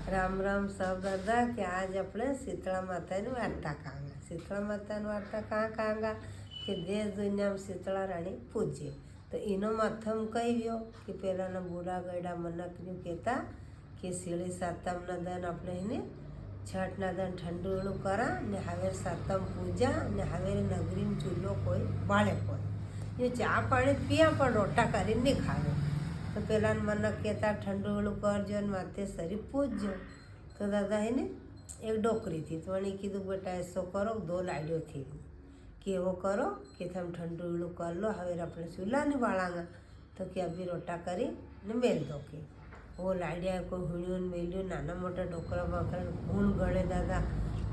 राम राम सब दादा कि आज अपने शीतला माता की वार्ता कहांगा। शीतला माता की वार्ता कहाँ कहांगा कि देश दुनिया में शीतला रानी पूजे। तो इनो मथम कही गयो कि पहला ना बूढ़ा गैडा मनक न्यू कहता कि सीढ़ी सातम न दन अपने ने छठ ना दन ठंडू एणु करा ने हवेर सातम पूजा ने हवेर नगरी में चूल्हो कोई बाळे कोई ये चा पानी पिया पर रोटा कर नहीं खावे। तो पहला मन कहता ठंडू वेलू करजो माते सरी पूजो। तो दादा है ने एक डोकरी थी तो वही कीधु बेटा ऐसो करो दो लाड़ियों थी कि वो करो कि थम ठंडू वेलू कर लो हवेर अपने चूल्हा नहीं बाड़ांगा तो कि अभी रोटा करी ने मेल दो के वो लाड़िया को हुणियों मेलियो नाना मोटा डोकरा बकरा खून गणे दादा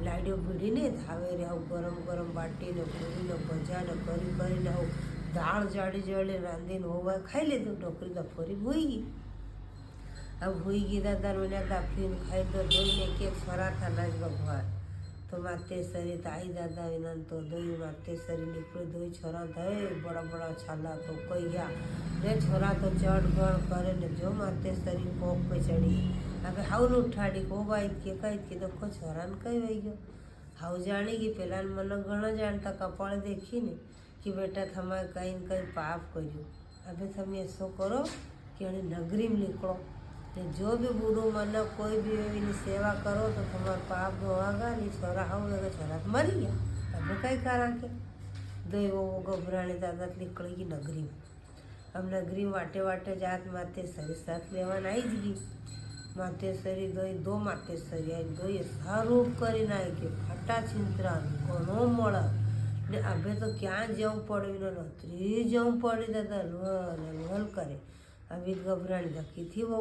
लाड़ियों बीड़ी नहीं हवेरे हाउ गरम गरम बाटी ने पूरी ने भजा ने करी ने हाउ दाल जाड़ी जाड़ी रांधीने होवा खाई लीधું ઢોકરી દફોરી હોઈ ગઈ। अब होई गई दादा मैंने दाफीन खाई तो दोई ने के छोरा था नाज भगवान तो माते सरी ताई दादा विनन तो दोई माते सरी निकलो दोई छोरा थे बड़ा बड़ा छाला तो कहिया रे छोरा तो चढ़ गढ़ करे ने जो माते सरी कोक पे चढ़ी अबे हाउल उठाड़ी को बाई के कही के देखो छोरा ने कही वही गयो हाउ जानी कि पेला मन घणो जानता कपाल देखी ने कि बेटा थमा कहीं न कहीं पाप करो अभी તમે ऐसो करो कि नगरी में निकलो तो जो भी बूढ़ो मन कोई भी एवं सेवा करो तो तुम्हारा पाप धोगा नहीं छोरा होगा छोरा तो मरी गया अभी कहीं करा के दो वो घबराने दादा निकलेगी नगरी में। अब नगरी में वाटे वाटे जात माते सरी साथ लेवान आई ज गई माते सरी दो माते सरी आई दो ऐसा रूप कर फटा छिंतरा घणो मळ ने अबे तो क्या जाऊँ पड़ी नौतरी जाऊँ पड़ी दादा लहल करे अभी घबरानी धक्की थी वो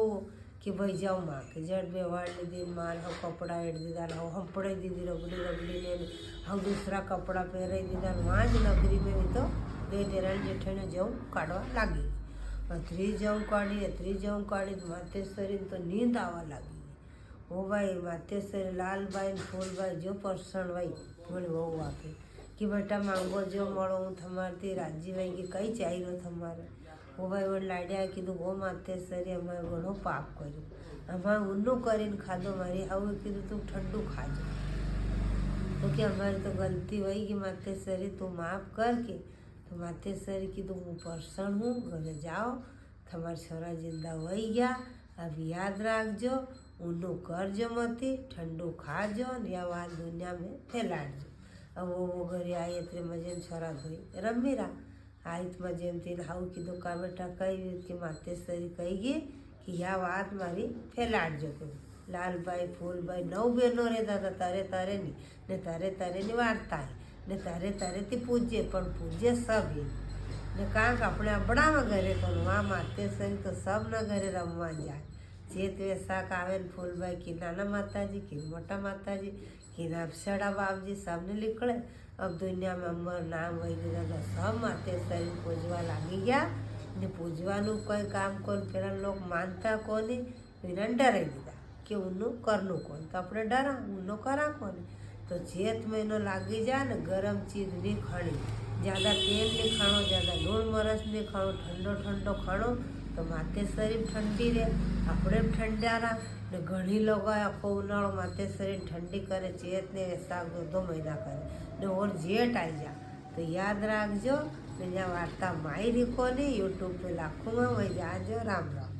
कि भाई जाऊँ माँ के जड़ बेवाड़ लीधी मार हाउ कपड़ा एड दीदा हाउ हंपड़े दीदी रगड़ी रगड़ी ने हाउ दूसरा कपड़ा पहराई दीदा वहाँ ज नगरी में भी तो दे देरानी जेठानी जाऊँ काढ़वा लागी अतरी जाऊँ काढ़ी माते सरी तो नींद आवा लगी वो भाई माते सरी लाल भाई फूल भाई जो परसण भाई बोले वो आपे कि बेटा मांगो जो मळो हूँ थमारती राजी भाई कि कई चाहिए थमारे वो भाई वो लाड्या कीधु वो माते सरी अमारे घणो पाप कर्यो अमारे ऊनो करीने खाधो मारी हाउ कीधु तू ठंडू खाजो तो कि अमारी तो गलती हुई कि माते सरी तू माफ कर के तो माते सरी कीधु हूँ परसण हूँ घरे जाओ थमारा छोरा जिंदा वही गया अब याद रखजो ऊनो करजो मती ठंडू खाजो या बात दुनिया में फैलाड़जो। अब वो घरे आई इतने मजे छोरा धोई रमी रहा आई तो मजे तीन हाउ कीधु का बेटा कही कि माते सरी कही गई कि या बात मारी फैलाड़जो तुम लाल भाई फूल भाई 9 बहनों रे दादा तारे तारे नहीं ने तारे नहीं वार्ता है ने तारे थी पूजे पण पूजे सब ही ने कहा कि अपने बड़ा में घरे तो वहाँ माते सरी तो सब न घरे रमवा जाए चेत वैसाख आवे फूल भाई कि नाना माता जी कि मोटा माता जी कि अप्सरा बाप जी सबने निकले। अब दुनिया में अमर नाम वही दादा सब माते सरी पूजवा लागी गया ने पूजवानु कोई काम को फिर लोग मानता कोनी विना डरे दीदा कि उन्नो करनु कौन तो अपने डरा उन्नो करा कौन तो चेत महीनो लागी जाए ने गरम चीज नहीं खानी ज़्यादा तेल नहीं खाणो ज़्यादा लूण मरच नहीं खाणो ठंडो खाणो तो माते शरीर ठंडी रहे अपने ठंडा रहा ने घणी लोग आखो उनाळो माते शरीर ठंडी करे चेत ने वैसाख 2 महीना करे ने और जेठ आई जा तो याद रखजो ने वार्ता माई रिको ने यूट्यूब पे लाखों में वही जाजो। राम राम।